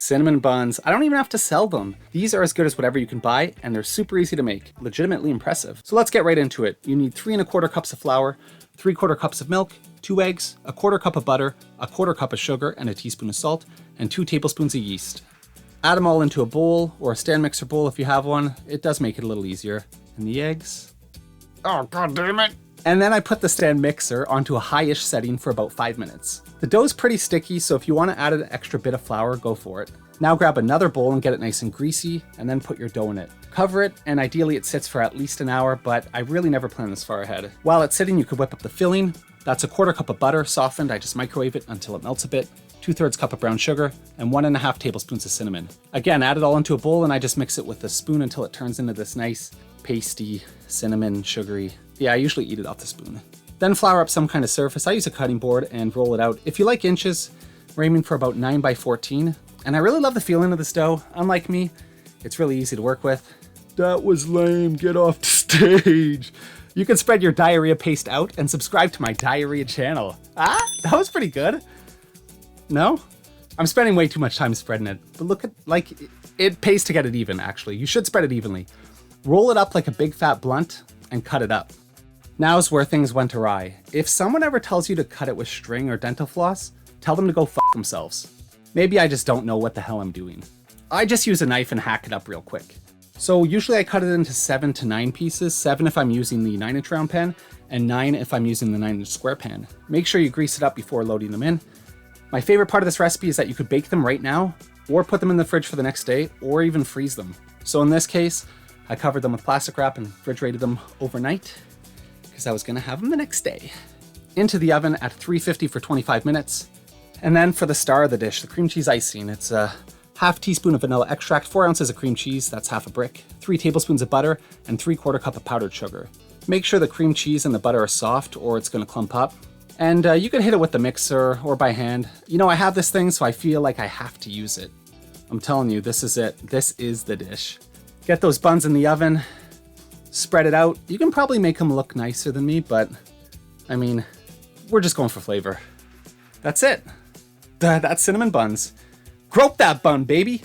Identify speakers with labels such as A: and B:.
A: Cinnamon buns. I don't even have to sell them. These are as good as whatever you can buy, and they're super easy to make. Legitimately impressive. So let's get right into it. You need 3¼ cups of flour, 3/4 cups of milk, 2 eggs, 1/4 cup of butter, 1/4 cup of sugar, and a teaspoon of salt, and 2 tablespoons of yeast. Add them all into a bowl, or a stand mixer bowl if you have one. It does make it a little easier. And the eggs.
B: Oh, god damn it.
A: And then I put the stand mixer onto a high-ish setting for about 5 minutes. The dough's pretty sticky, so if you want to add an extra bit of flour, go for it. Now grab another bowl and get it nice and greasy, and then put your dough in it. Cover it, and ideally it sits for at least an hour, but I really never plan this far ahead. While it's sitting, you could whip up the filling. That's 1/4 cup of butter, softened. I just microwave it until it melts a bit. 2/3 cup of brown sugar, and 1½ tablespoons of cinnamon. Again, add it all into a bowl, and I just mix it with a spoon until it turns into this nice, pasty, cinnamon, sugary. Yeah, I usually eat it off the spoon. Then flour up some kind of surface. I use a cutting board and roll it out. If you like inches, we're aiming for about 9 by 14. And I really love the feeling of this dough. Unlike me, it's really easy to work with. That was lame. Get off the stage. You can spread your diarrhea paste out and subscribe to my diarrhea channel. Ah, that was pretty good. No? I'm spending way too much time spreading it. But look at, like, it pays to get it even, actually. You should spread it evenly. Roll it up like a big fat blunt and cut it up. Now's where things went awry. If someone ever tells you to cut it with string or dental floss, tell them to go f themselves. Maybe I just don't know what the hell I'm doing. I just use a knife and hack it up real quick. So usually I cut it into 7 to 9 pieces, 7 if I'm using the 9-inch round pan, and 9 if I'm using the 9-inch square pan. Make sure you grease it up before loading them in. My favorite part of this recipe is that you could bake them right now, or put them in the fridge for the next day, or even freeze them. So in this case, I covered them with plastic wrap and refrigerated them overnight, because I was gonna have them the next day. Into the oven at 350 for 25 minutes. And then for the star of the dish, the cream cheese icing. It's a ½ teaspoon of vanilla extract, 4 ounces of cream cheese, that's half a brick, 3 tablespoons of butter, and 3/4 cup of powdered sugar. Make sure the cream cheese and the butter are soft or it's gonna clump up. And you can hit it with the mixer or by hand. You know, I have this thing, so I feel like I have to use it. I'm telling you, this is it. This is the dish. Get those buns in the oven, spread it out. You can probably make them look nicer than me, but I mean, we're just going for flavor. That's it. That's cinnamon buns. Grope that bun, baby.